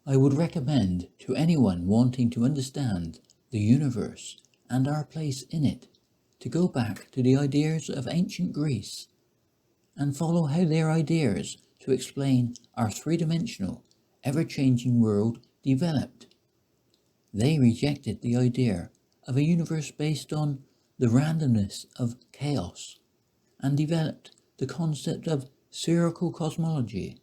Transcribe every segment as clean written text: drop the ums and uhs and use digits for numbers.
I would recommend to anyone wanting to understand the universe and our place in it to go back to the ideas of ancient Greece and follow how their ideas to explain our three-dimensional, ever-changing world developed. They rejected the idea of a universe based on the randomness of chaos and developed the concept of spherical cosmology,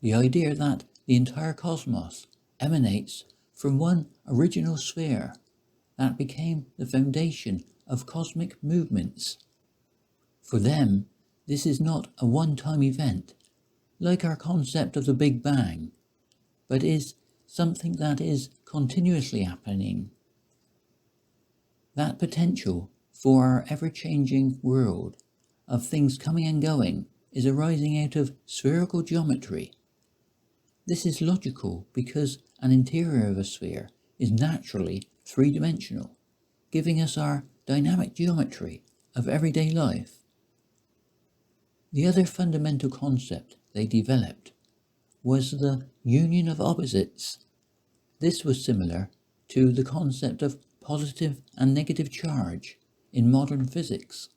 the idea that the entire cosmos emanates from one original sphere that became the foundation of cosmic movements. For them, this is not a one-time event, like our concept of the Big Bang, but is something that is continuously happening. That potential for our ever-changing world of things coming and going is arising out of spherical geometry. This is logical because an interior of a sphere is naturally three-dimensional, giving us our dynamic geometry of everyday life. The other fundamental concept they developed was the union of opposites. This was similar to the concept of positive and negative charge in modern physics.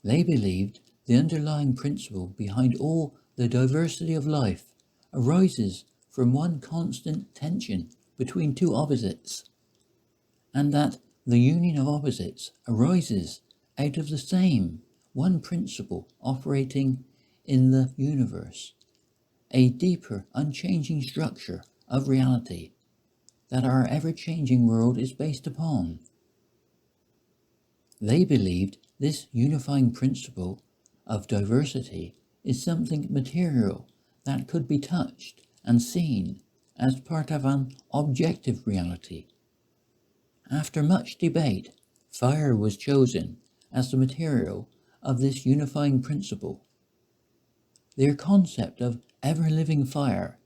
They believed the underlying principle behind all the diversity of life arises from one constant tension between two opposites, and that the union of opposites arises out of the same one principle operating in the universe, a deeper, unchanging structure of reality that our ever-changing world is based upon. They believed this unifying principle of diversity is something material that could be touched and seen as part of an objective reality. After much debate, fire was chosen as the material of this unifying principle. Their concept of ever-living fire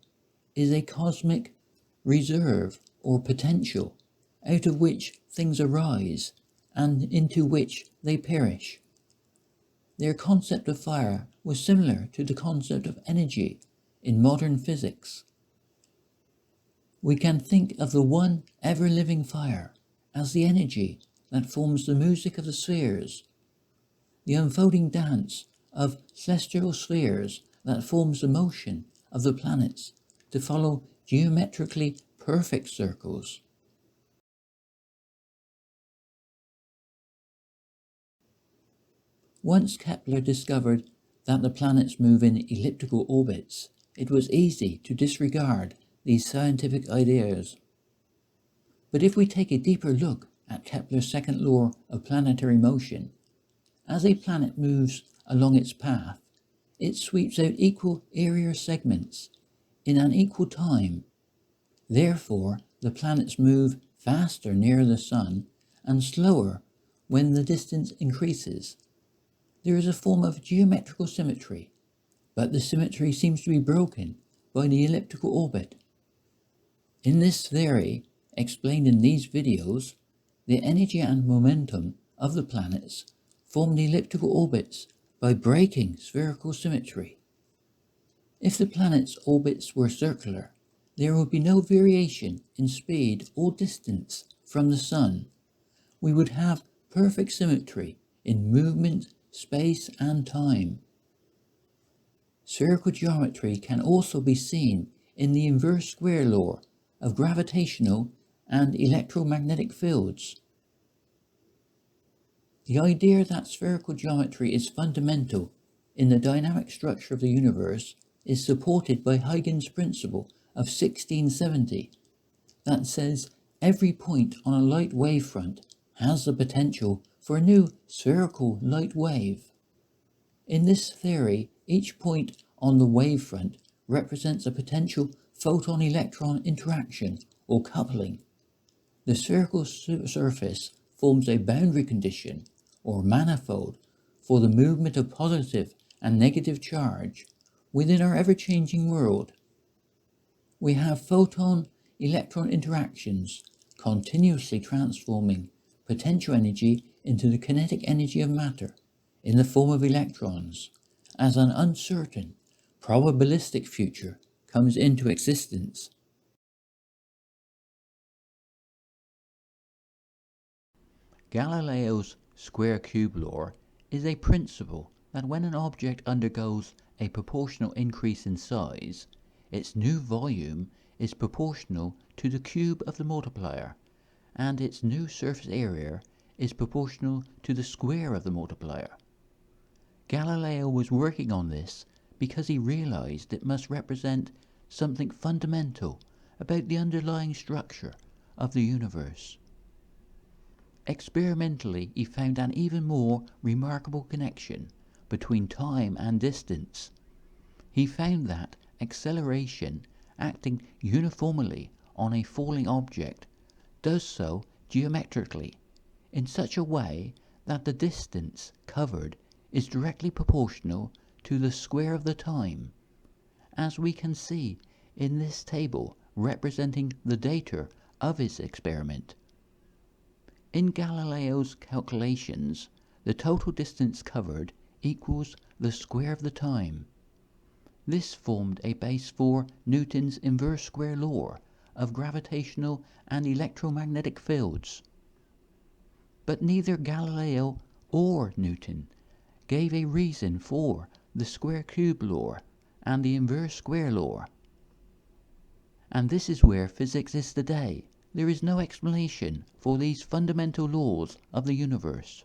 is a cosmic reserve or potential out of which things arise and into which they perish. Their concept of fire was similar to the concept of energy in modern physics. We can think of the one ever-living fire as the energy that forms the music of the spheres, the unfolding dance of celestial spheres that forms the motion of the planets to follow geometrically perfect circles. Once Kepler discovered that the planets move in elliptical orbits, it was easy to disregard these scientific ideas. But if we take a deeper look at Kepler's second law of planetary motion, as a planet moves along its path, it sweeps out equal area segments in an equal time. Therefore, the planets move faster near the Sun and slower when the distance increases. There is a form of geometrical symmetry, but the symmetry seems to be broken by the elliptical orbit. In this theory, explained in these videos, the energy and momentum of the planets form the elliptical orbits by breaking spherical symmetry. If the planets' orbits were circular, there would be no variation in speed or distance from the Sun. We would have perfect symmetry in movement, space, and time. Spherical geometry can also be seen in the inverse square law of gravitational and electromagnetic fields. The idea that spherical geometry is fundamental in the dynamic structure of the universe is supported by Huygens Principle of 1670 that says every point on a light wavefront has the potential for a new spherical light wave. In this theory, each point on the wavefront represents a potential photon-electron interaction or coupling. The spherical surface forms a boundary condition or manifold for the movement of positive and negative charge within our ever-changing world. We have photon-electron interactions continuously transforming potential energy into the kinetic energy of matter in the form of electrons as an uncertain, probabilistic future comes into existence. Galileo's square-cube law is a principle that when an object undergoes a proportional increase in size, its new volume is proportional to the cube of the multiplier, and its new surface area is proportional to the square of the multiplier. Galileo was working on this because he realized it must represent something fundamental about the underlying structure of the universe. Experimentally, he found an even more remarkable connection between time and distance. He found that acceleration acting uniformly on a falling object does so geometrically in such a way that the distance covered is directly proportional to the square of the time, as we can see in this table representing the data of his experiment. In Galileo's calculations, the total distance covered equals the square of the time. This formed a base for Newton's inverse square law of gravitational and electromagnetic fields. But neither Galileo or Newton gave a reason for the square-cube law and the inverse square law. And this is where physics is today. There is no explanation for these fundamental laws of the universe.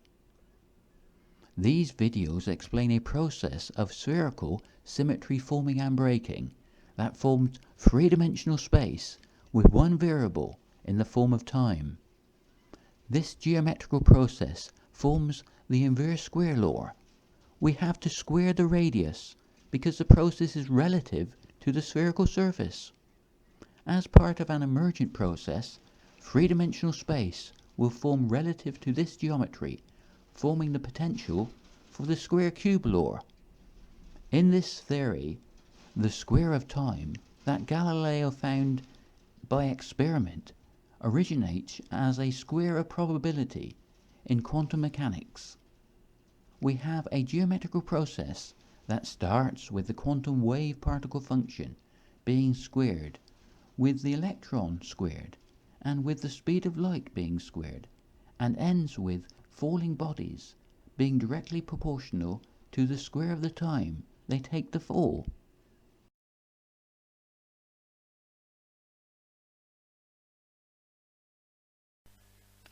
These videos explain a process of spherical symmetry forming and breaking that forms three-dimensional space with one variable in the form of time. This geometrical process forms the inverse square law. We have to square the radius because the process is relative to the spherical surface. As part of an emergent process, three-dimensional space will form relative to this geometry, forming the potential for the square-cube law. In this theory, the square of time that Galileo found by experiment originates as a square of probability in quantum mechanics. We have a geometrical process that starts with the quantum wave particle function being squared, with the electron squared, and with the speed of light being squared, and ends with falling bodies being directly proportional to the square of the time they take to fall.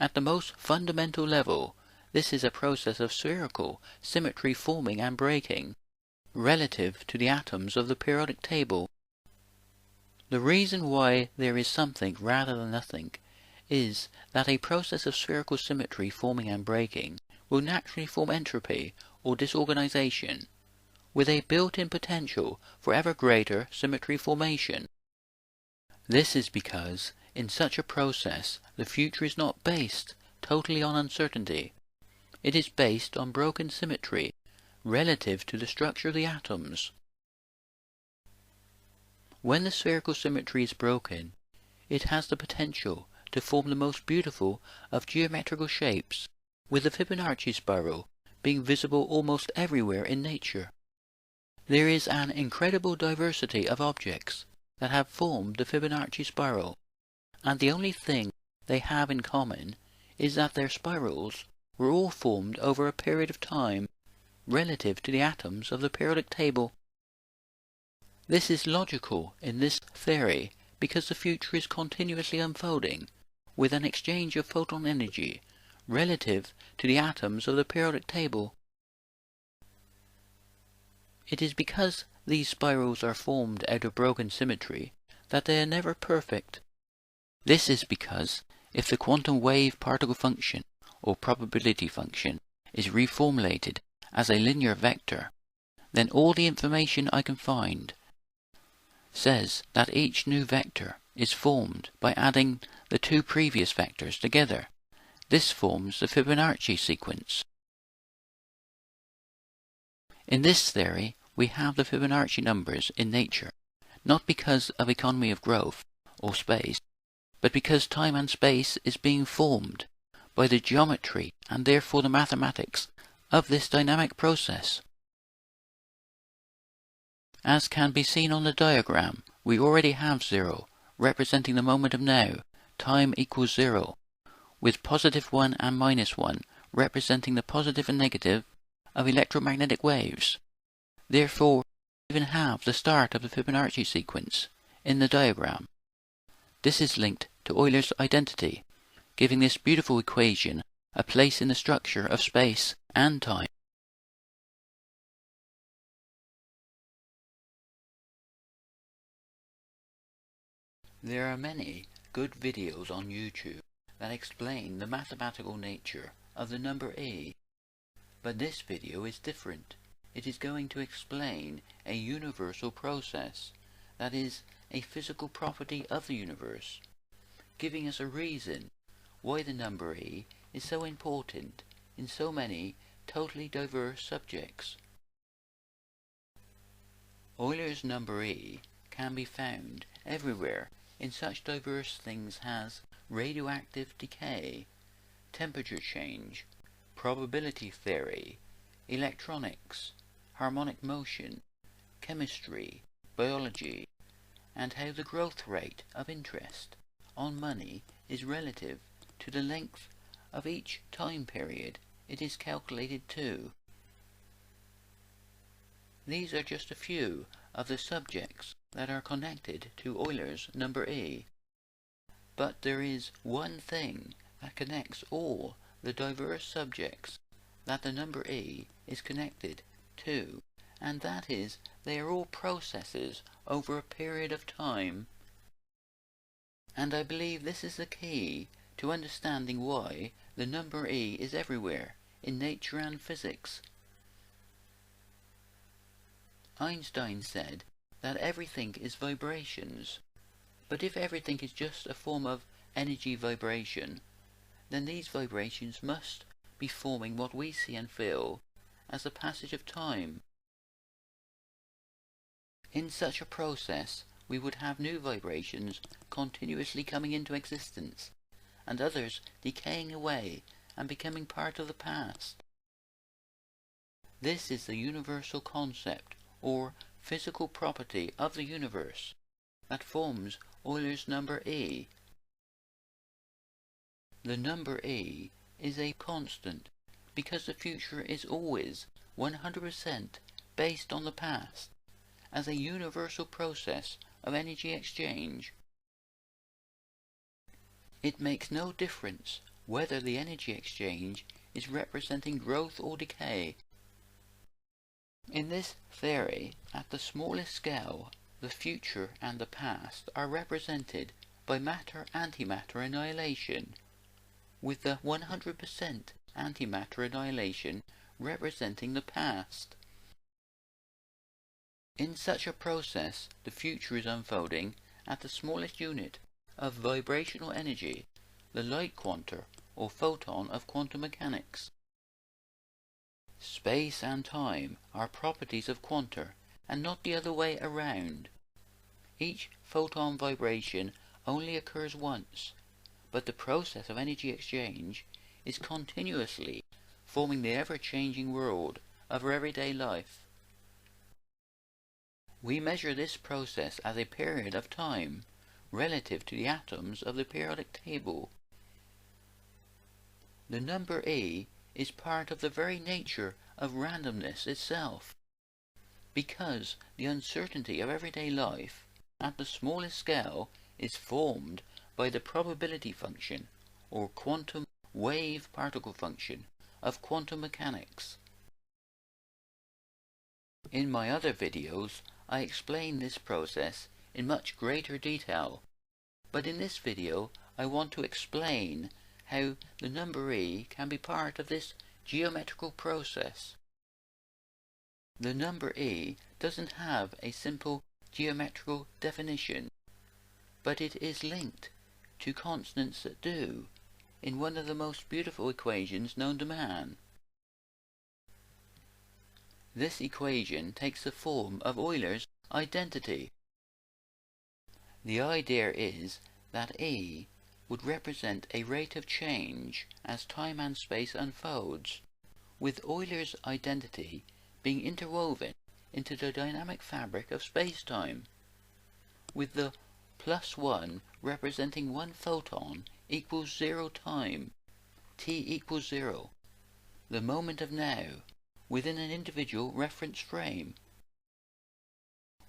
At the most fundamental level, this is a process of spherical symmetry forming and breaking, relative to the atoms of the periodic table. The reason why there is something rather than nothing is that a process of spherical symmetry forming and breaking will naturally form entropy or disorganization, with a built-in potential for ever greater symmetry formation. This is because in such a process the future is not based totally on uncertainty. It is based on broken symmetry relative to the structure of the atoms. When the spherical symmetry is broken, it has the potential to form the most beautiful of geometrical shapes, with the Fibonacci spiral being visible almost everywhere in nature. There is an incredible diversity of objects that have formed the Fibonacci spiral, and the only thing they have in common is that their spirals were all formed over a period of time relative to the atoms of the periodic table. This is logical in this theory because the future is continuously unfolding with an exchange of photon energy relative to the atoms of the periodic table. It is because these spirals are formed out of broken symmetry that they are never perfect. This is because if the quantum wave particle function or probability function is reformulated as a linear vector, then all the information I can find says that each new vector is formed by adding the two previous vectors together. This forms the Fibonacci sequence. In this theory, we have the Fibonacci numbers in nature, not because of economy of growth or space, but because time and space is being formed by the geometry and therefore the mathematics of this dynamic process. As can be seen on the diagram We already have 0, representing the moment of now. Time equals 0, with positive 1 and minus 1, representing the positive and negative of electromagnetic waves. Therefore, we even have the start of the Fibonacci sequence in the diagram. This is linked to Euler's identity, giving this beautiful equation a place in the structure of space and time. There are many good videos on YouTube that explain the mathematical nature of the number E, but this video is different. It is going to explain a universal process, that is, a physical property of the universe, giving us a reason why the number E is so important in so many totally diverse subjects. Euler's number E can be found everywhere in such diverse things as radioactive decay, temperature change, probability theory, electronics, harmonic motion, chemistry, biology, and how the growth rate of interest on money is relative to the length of each time period it is calculated to. These are just a few of the subjects that are connected to Euler's number E. But there is one thing that connects all the diverse subjects that the number E is connected to, and that is they are all processes over a period of time. And I believe this is the key to understanding why the number E is everywhere in nature and physics. Einstein said that everything is vibrations, but if everything is just a form of energy vibration, then these vibrations must be forming what we see and feel as the passage of time. In such a process, we would have new vibrations continuously coming into existence, and others decaying away and becoming part of the past. This is the universal concept, or physical property of the universe, that forms Euler's number E. The number E is a constant because the future is always 100% based on the past, as a universal process of energy exchange. It makes no difference whether the energy exchange is representing growth or decay. In this theory, at the smallest scale, the future and the past are represented by matter-antimatter annihilation, with the 100% antimatter annihilation representing the past. In such a process, the future is unfolding at the smallest unit of vibrational energy, the light quanta, or photon of quantum mechanics. Space and time are properties of quanta, and not the other way around. Each photon vibration only occurs once, but the process of energy exchange is continuously forming the ever-changing world of our everyday life. We measure this process as a period of time relative to the atoms of the periodic table. The number E is part of the very nature of randomness itself, because the uncertainty of everyday life at the smallest scale is formed by the probability function, or quantum wave particle function, of quantum mechanics. In my other videos, I explain this process in much greater detail, but in this video I want to explain how the number E can be part of this geometrical process. The number E doesn't have a simple geometrical definition, but it is linked to constants that do, in one of the most beautiful equations known to man. This equation takes the form of Euler's identity. The idea is that E would represent a rate of change as time and space unfolds, with Euler's identity being interwoven into the dynamic fabric of space-time. with the +1 representing one photon equals 0 time, t equals 0, the moment of now, within an individual reference frame.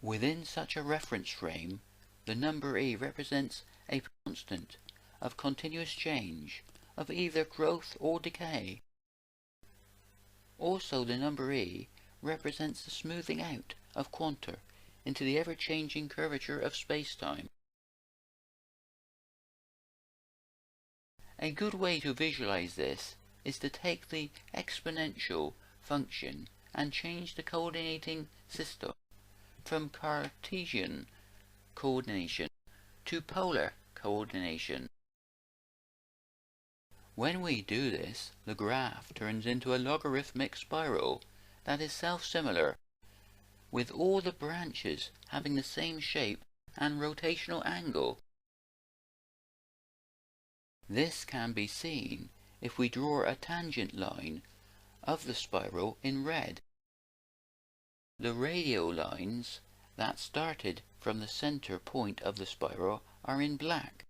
Within such a reference frame, the number e represents a constant of continuous change, of either growth or decay. Also, the number e represents the smoothing out of quanta into the ever-changing curvature of space-time. A good way to visualize this is to take the exponential function and change the coordinating system from Cartesian coordination to polar coordination. When we do this, the graph turns into a logarithmic spiral that is self-similar, with all the branches having the same shape and rotational angle. This can be seen if we draw a tangent line of the spiral in red. The radial lines that started from the center point of the spiral are in black.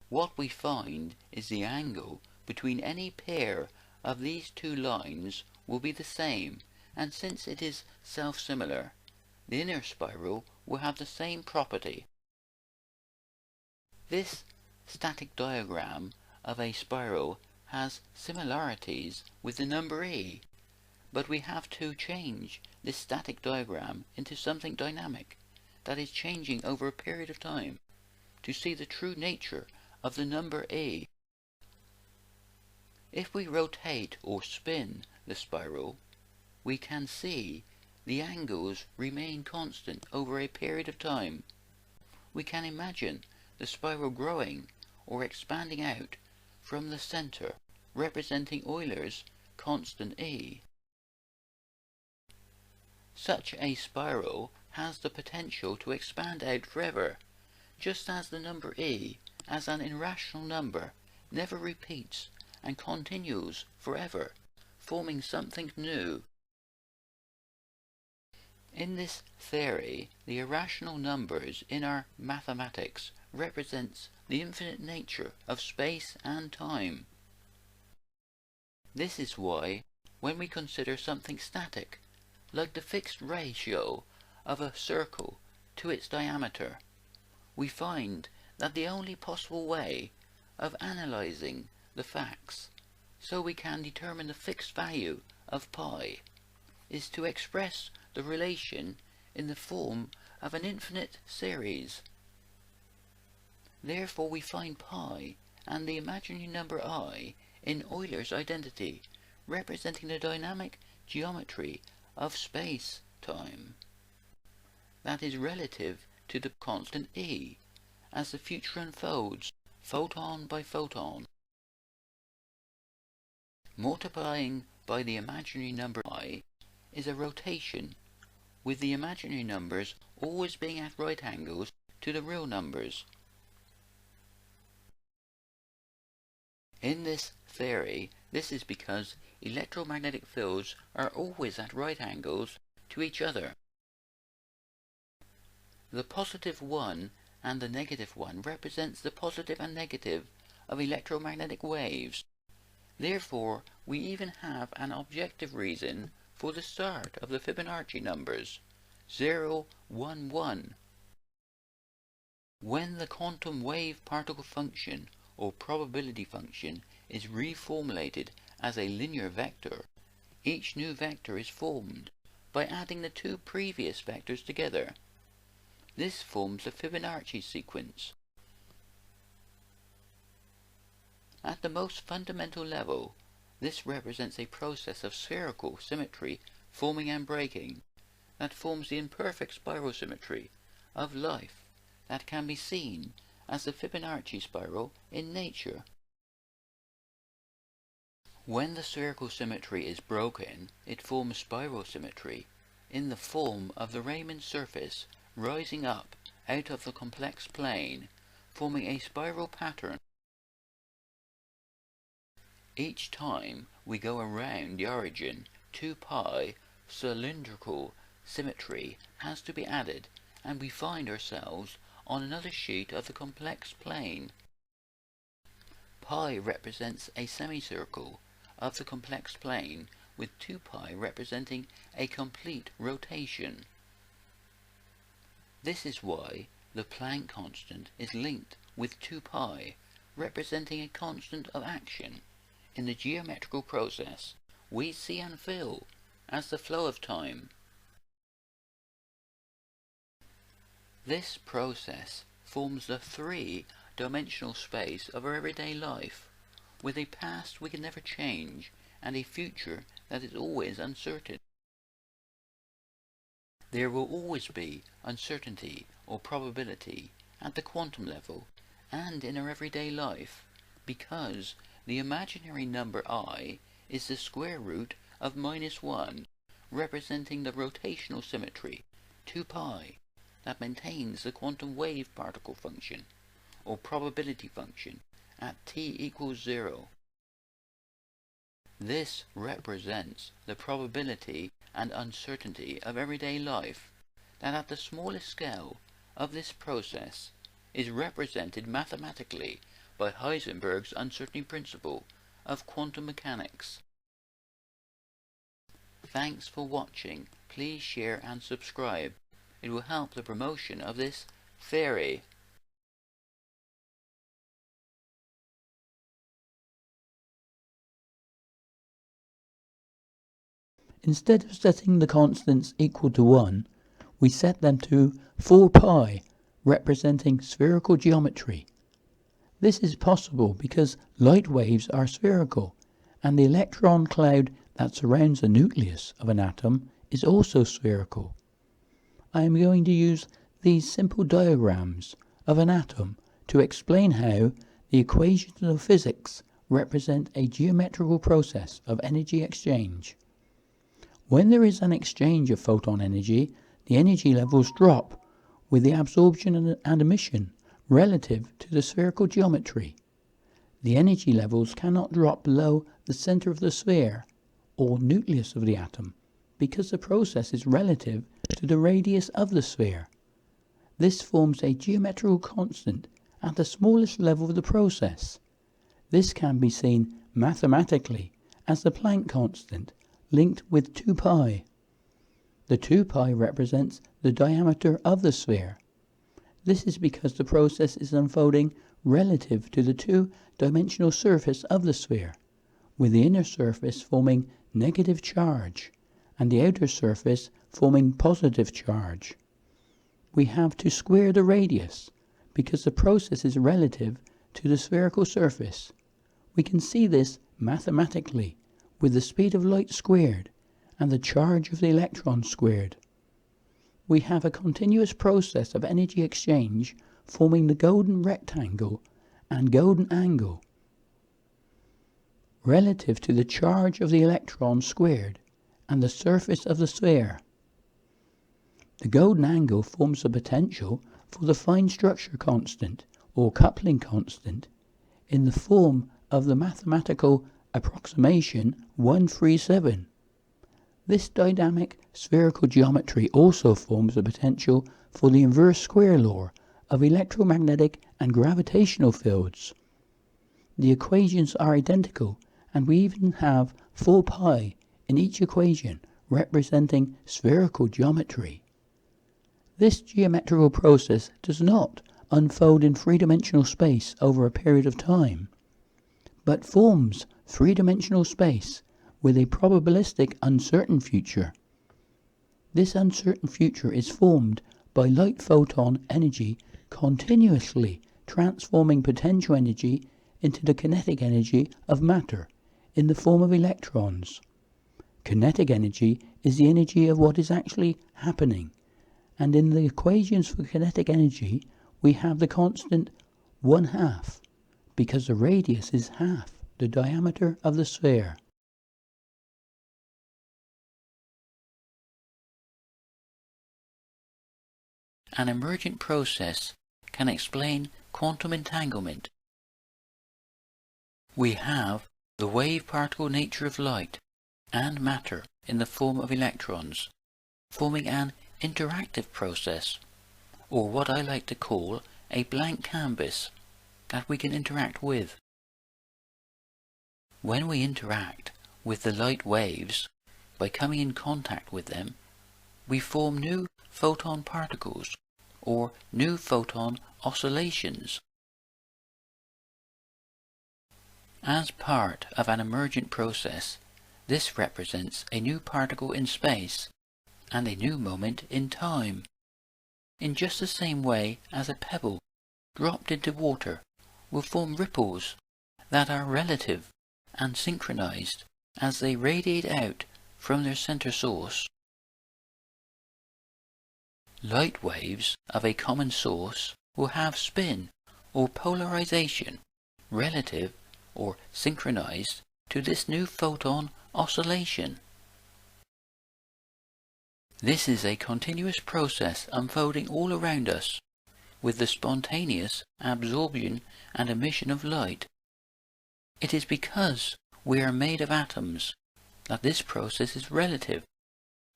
What we find is the angle between any pair of these two lines will be the same, and since it is self-similar, the inner spiral will have the same property. This static diagram of a spiral has similarities with the number e, but we have to change this static diagram into something dynamic that is changing over a period of time to see the true nature of the number e. If we rotate or spin the spiral, we can see the angles remain constant over a period of time. We can imagine the spiral growing or expanding out from the center, representing Euler's constant e. Such a spiral has the potential to expand out forever, just as the number e, as an irrational number, never repeats and continues forever, forming something new. In this theory, the irrational numbers in our mathematics represents the infinite nature of space and time. This is why, when we consider something static, like the fixed ratio of a circle to its diameter, we find that the only possible way of analyzing the facts so we can determine the fixed value of pi is to express the relation in the form of an infinite series. Therefore we find pi and the imaginary number I in Euler's identity, representing the dynamic geometry of space-time that is relative to the constant e as the future unfolds, photon by photon. Multiplying by the imaginary number I is a rotation, with the imaginary numbers always being at right angles to the real numbers. In this theory, this is because electromagnetic fields are always at right angles to each other. The positive 1 and the negative 1 represents the positive and negative of electromagnetic waves. Therefore, we even have an objective reason for the start of the Fibonacci numbers, 0, 1, 1. When the quantum wave particle function or probability function is reformulated as a linear vector, each new vector is formed by adding the two previous vectors together. This forms the Fibonacci sequence. At the most fundamental level, this represents a process of spherical symmetry forming and breaking that forms the imperfect spiral symmetry of life that can be seen as the Fibonacci spiral in nature. When the spherical symmetry is broken, it forms spiral symmetry in the form of the Riemann surface rising up out of the complex plane, forming a spiral pattern. Each time we go around the origin, 2 pi cylindrical symmetry has to be added and we find ourselves on another sheet of the complex plane. Pi represents a semicircle of the complex plane, with 2π representing a complete rotation. This is why the Planck constant is linked with 2π, representing a constant of action in the geometrical process we see and feel as the flow of time. This process forms the three-dimensional space of our everyday life, with a past we can never change and a future that is always uncertain. There will always be uncertainty or probability at the quantum level and in our everyday life, because the imaginary number I is the square root of -1, representing the rotational symmetry 2π that maintains the quantum wave particle function or probability function at t equals 0. This represents the probability and uncertainty of everyday life that at the smallest scale of this process is represented mathematically by Heisenberg's uncertainty principle of quantum mechanics. Thanks for watching. Please share and subscribe. It will help the promotion of this theory. Instead of setting the constants equal to 1, we set them to 4π, representing spherical geometry. This is possible because light waves are spherical, and the electron cloud that surrounds the nucleus of an atom is also spherical. I am going to use these simple diagrams of an atom to explain how the equations of physics represent a geometrical process of energy exchange. When there is an exchange of photon energy, the energy levels drop with the absorption and emission relative to the spherical geometry. The energy levels cannot drop below the center of the sphere or nucleus of the atom because the process is relative to the radius of the sphere. This forms a geometrical constant at the smallest level of the process. This can be seen mathematically as the Planck constant linked with 2π. The 2π represents the diameter of the sphere. This is because the process is unfolding relative to the two-dimensional surface of the sphere, with the inner surface forming negative charge and the outer surface forming positive charge. We have to square the radius because the process is relative to the spherical surface. We can see this mathematically with the speed of light squared and the charge of the electron squared. We have a continuous process of energy exchange forming the golden rectangle and golden angle relative to the charge of the electron squared and the surface of the sphere. The golden angle forms the potential for the fine structure constant or coupling constant in the form of the mathematical approximation 137. This dynamic spherical geometry also forms the potential for the inverse square law of electromagnetic and gravitational fields. The equations are identical, and we even have 4π in each equation representing spherical geometry. This geometrical process does not unfold in three-dimensional space over a period of time, but forms three-dimensional space with a probabilistic uncertain future. This uncertain future is formed by light photon energy continuously transforming potential energy into the kinetic energy of matter in the form of electrons. Kinetic energy is the energy of what is actually happening, and in the equations for kinetic energy we have the constant 1/2 because the radius is half the diameter of the sphere. An emergent process can explain quantum entanglement. We have the wave-particle nature of light and matter in the form of electrons, forming an interactive process or what I like to call a blank canvas that we can interact with. When we interact with the light waves, by coming in contact with them, we form new photon particles, or new photon oscillations. As part of an emergent process, this represents a new particle in space and a new moment in time, in just the same way as a pebble dropped into water will form ripples that are relative and synchronized as they radiate out from their center source. Light waves of a common source will have spin or polarization relative or synchronized to this new photon oscillation. This is a continuous process unfolding all around us, with the spontaneous absorption and emission of light. It is because we are made of atoms that this process is relative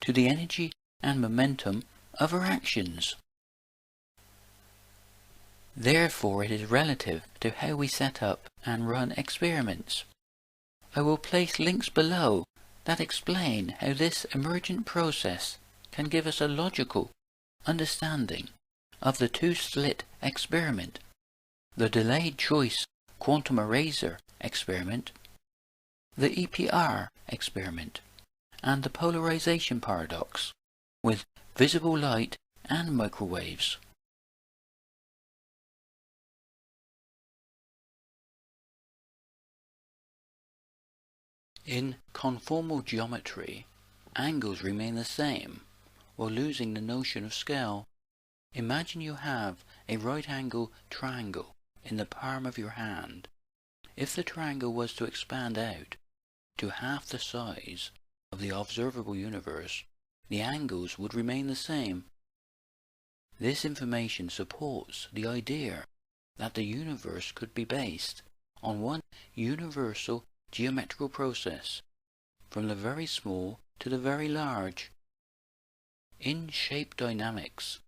to the energy and momentum of our actions. Therefore, it is relative to how we set up and run experiments. I will place links below that explain how this emergent process can give us a logical understanding of the two-slit experiment, the delayed choice quantum eraser experiment, the EPR experiment, and the polarization paradox with visible light and microwaves. In conformal geometry, angles remain the same, while losing the notion of scale. Imagine you have a right-angle triangle in the palm of your hand. If the triangle was to expand out to half the size of the observable universe, the angles would remain the same. This information supports the idea that the universe could be based on one universal geometrical process, from the very small to the very large. In shape dynamics,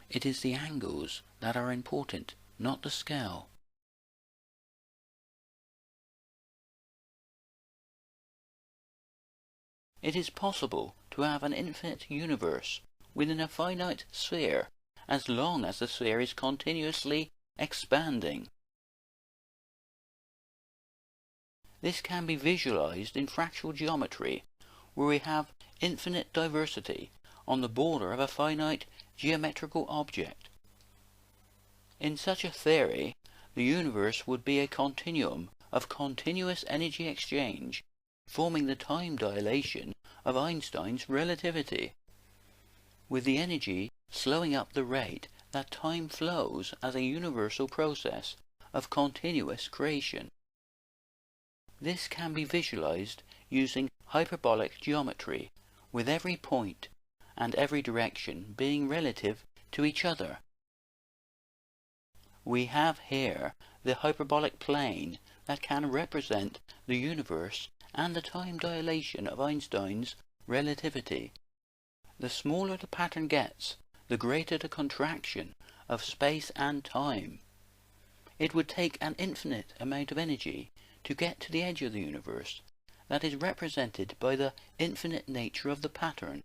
it is the angles that are important, not the scale. It is possible to have an infinite universe within a finite sphere, as long as the sphere is continuously expanding. This can be visualized in fractal geometry, where we have infinite diversity on the border of a finite geometrical object. In such a theory, the universe would be a continuum of continuous energy exchange, forming the time dilation of Einstein's relativity, with the energy slowing up the rate that time flows as a universal process of continuous creation. This can be visualized using hyperbolic geometry, with every point and every direction being relative to each other. We have here the hyperbolic plane that can represent the universe and the time dilation of Einstein's relativity. The smaller the pattern gets, the greater the contraction of space and time. It would take an infinite amount of energy to get to the edge of the universe that is represented by the infinite nature of the pattern.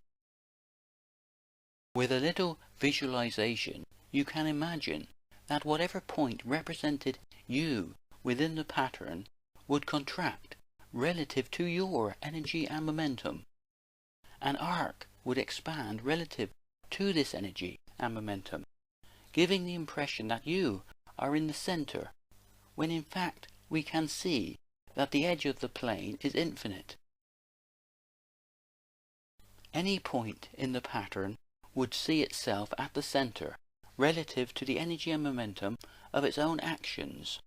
With a little visualization, you can imagine that whatever point represented you within the pattern would contract relative to your energy and momentum. An arc would expand relative to this energy and momentum, giving the impression that you are in the center, when in fact we can see that the edge of the plane is infinite. Any point in the pattern would see itself at the center, relative to the energy and momentum of its own actions.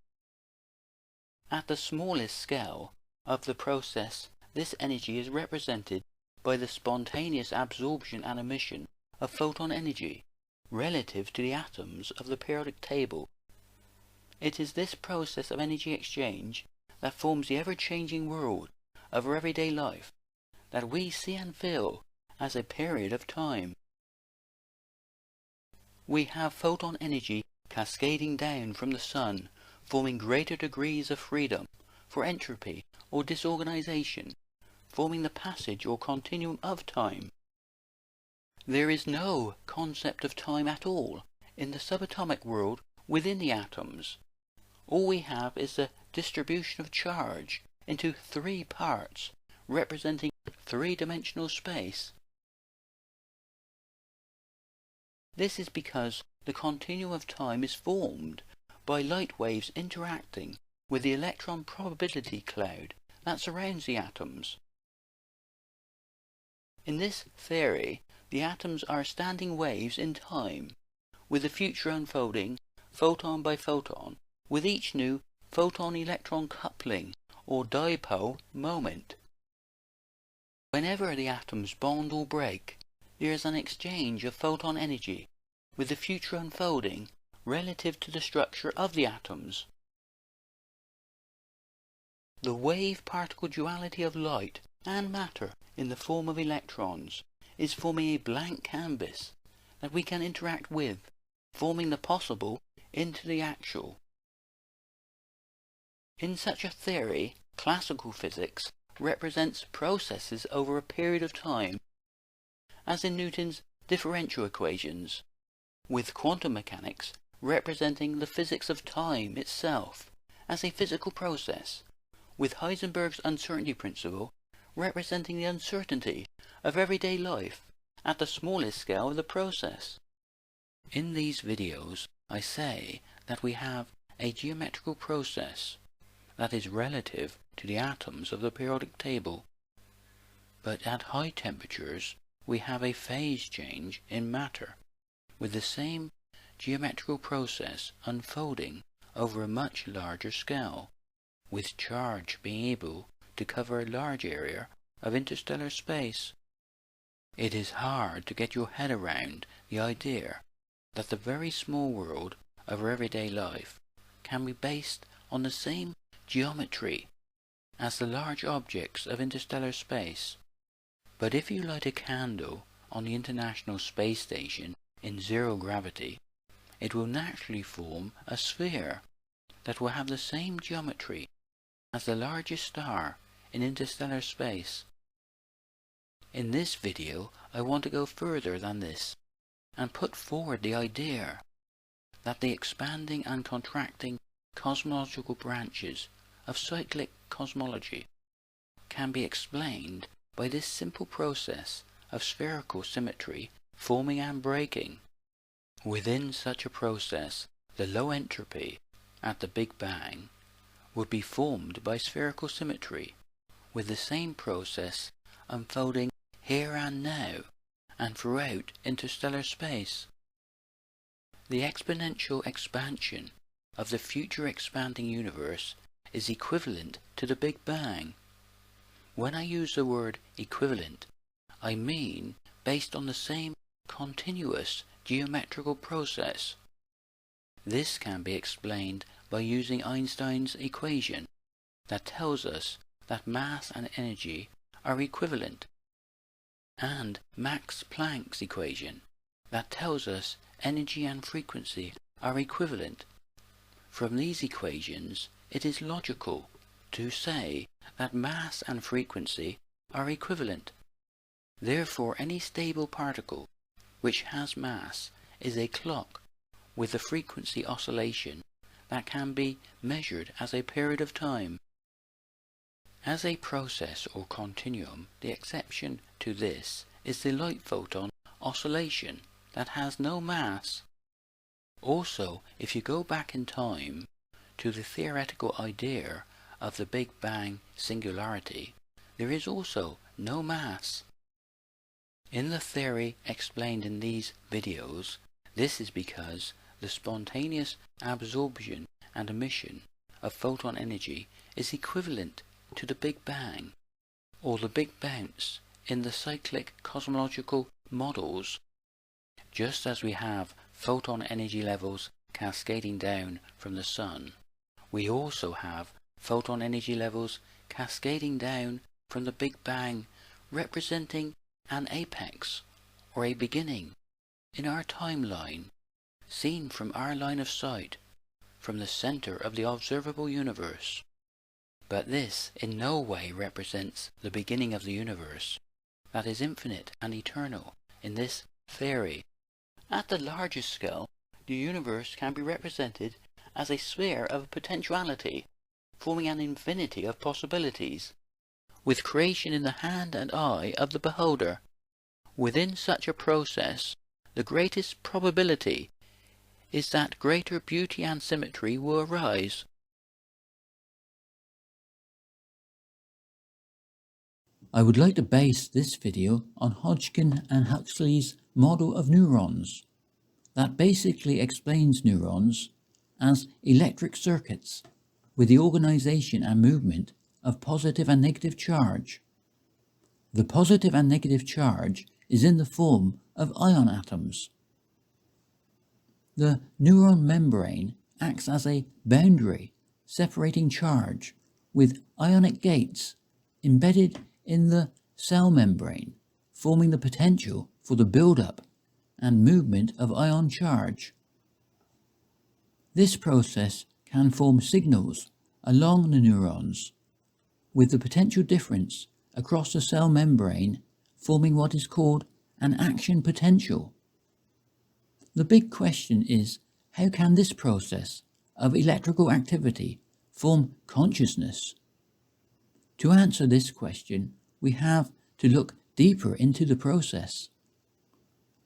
At the smallest scale of the process, this energy is represented by the spontaneous absorption and emission of photon energy, relative to the atoms of the periodic table. It is this process of energy exchange that forms the ever-changing world of our everyday life that we see and feel as a period of time. we have photon energy cascading down from the Sun, forming greater degrees of freedom for entropy or disorganization, forming the passage or continuum of time. There is no concept of time at all in the subatomic world within the atoms. All we have is the distribution of charge into three parts, representing three-dimensional space. This is because the continuum of time is formed by light waves interacting with the electron probability cloud that surrounds the atoms. In this theory, the atoms are standing waves in time, with the future unfolding photon by photon, with each new photon-electron coupling or dipole moment. Whenever the atoms bond or break, there is an exchange of photon energy, with the future unfolding relative to the structure of the atoms. The wave-particle duality of light and matter in the form of electrons is forming a blank canvas that we can interact with, forming the possible into the actual. In such a theory, classical physics represents processes over a period of time, as in Newton's differential equations, with quantum mechanics representing the physics of time itself as a physical process, with Heisenberg's uncertainty principle representing the uncertainty of everyday life at the smallest scale of the process. In these videos, I say that we have a geometrical process that is relative to the atoms of the periodic table, but at high temperatures we have a phase change in matter, with the same geometrical process unfolding over a much larger scale, with charge being able to cover a large area of interstellar space. It is hard to get your head around the idea that the very small world of our everyday life can be based on the same geometry as the large objects of interstellar space. But if you light a candle on the International Space Station in zero gravity, it will naturally form a sphere that will have the same geometry as the largest star in interstellar space. In this video, I want to go further than this and put forward the idea that the expanding and contracting cosmological branches of cyclic cosmology can be explained by this simple process of spherical symmetry forming and breaking. Within such a process, the low entropy at the Big Bang would be formed by spherical symmetry, with the same process unfolding here and now and throughout interstellar space. The exponential expansion of the future expanding universe is equivalent to the Big Bang. When I use the word equivalent, I mean based on the same continuous geometrical process. This can be explained by using Einstein's equation that tells us that mass and energy are equivalent, and Max Planck's equation that tells us energy and frequency are equivalent. From these equations, it is logical to say that mass and frequency are equivalent. Therefore, any stable particle which has mass is a clock with a frequency oscillation that can be measured as a period of time. As a process or continuum, the exception to this is the light photon oscillation that has no mass. Also, if you go back in time to the theoretical idea of the Big Bang singularity, there is also no mass. In the theory explained in these videos, this is because the spontaneous absorption and emission of photon energy is equivalent to the Big Bang, or the Big Bounce in the cyclic cosmological models. Just as we have photon energy levels cascading down from the Sun, we also have photon energy levels cascading down from the Big Bang, representing an apex or a beginning in our timeline seen from our line of sight, from the center of the observable universe. But this in no way represents the beginning of the universe, that is infinite and eternal in this theory. At the largest scale, the universe can be represented as a sphere of potentiality, forming an infinity of possibilities, with creation in the hand and eye of the beholder. Within such a process, the greatest probability is that greater beauty and symmetry will arise. I would like to base this video on Hodgkin and Huxley's model of neurons that basically explains neurons as electric circuits with the organization and movement of positive and negative charge. The positive and negative charge is in the form of ion atoms. The neuron membrane acts as a boundary separating charge with ionic gates embedded in the cell membrane, forming the potential for the build-up and movement of ion charge. This process can form signals along the neurons, with the potential difference across the cell membrane forming what is called an action potential. The big question is, how can this process of electrical activity form consciousness? To answer this question, we have to look deeper into the process.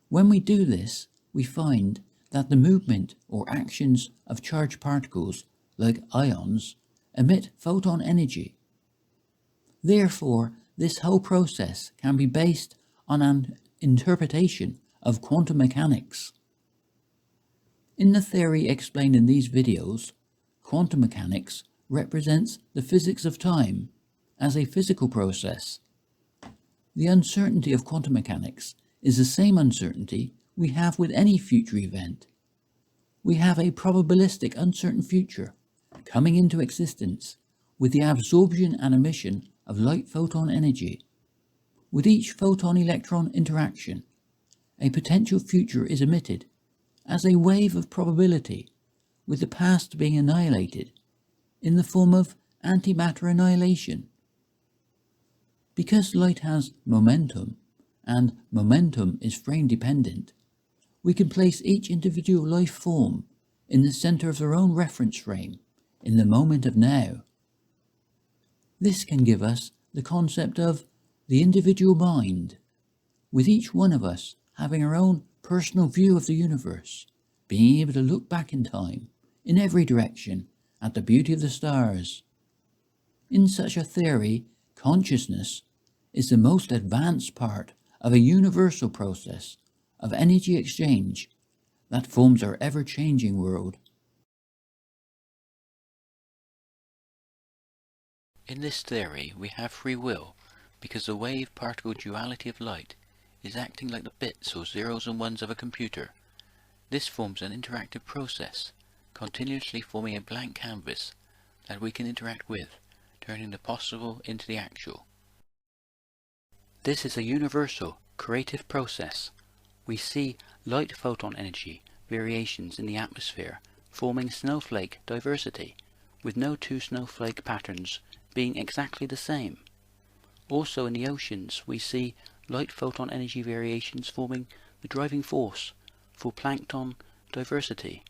When we do this, we find that the movement or actions of charged particles, like ions, emit photon energy. Therefore, this whole process can be based on an interpretation of quantum mechanics. In the theory explained in these videos, quantum mechanics represents the physics of time as a physical process. The uncertainty of quantum mechanics is the same uncertainty we have with any future event. We have a probabilistic uncertain future coming into existence with the absorption and emission of light photon energy. With each photon-electron interaction, a potential future is emitted as a wave of probability, with the past being annihilated in the form of antimatter annihilation. Because light has momentum, and momentum is frame dependent, we can place each individual life form in the center of their own reference frame in the moment of now. This can give us the concept of the individual mind, with each one of us having our own personal view of the universe, being able to look back in time, in every direction, at the beauty of the stars. In such a theory, consciousness is the most advanced part of a universal process of energy exchange that forms our ever-changing world. In this theory, we have free will, because the wave-particle duality of light is acting like the bits or zeros and ones of a computer. This forms an interactive process, continuously forming a blank canvas that we can interact with, turning the possible into the actual. This is a universal, creative process. We see light photon energy variations in the atmosphere, forming snowflake diversity, with no two snowflake patterns being exactly the same. Also in the oceans, we see light photon energy variations forming the driving force for plankton diversity.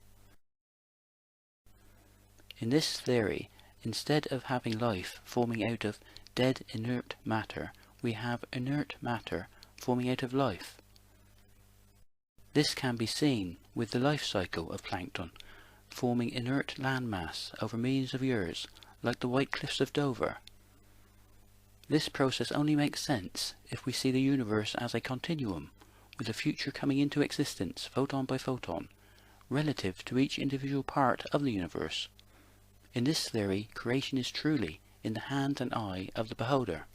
In this theory, instead of having life forming out of dead inert matter, we have inert matter forming out of life. This can be seen with the life cycle of plankton, forming inert landmass over millions of years, like the White Cliffs of Dover. This process only makes sense if we see the universe as a continuum, with the future coming into existence photon by photon, relative to each individual part of the universe. In this theory, creation is truly in the hand and eye of the beholder.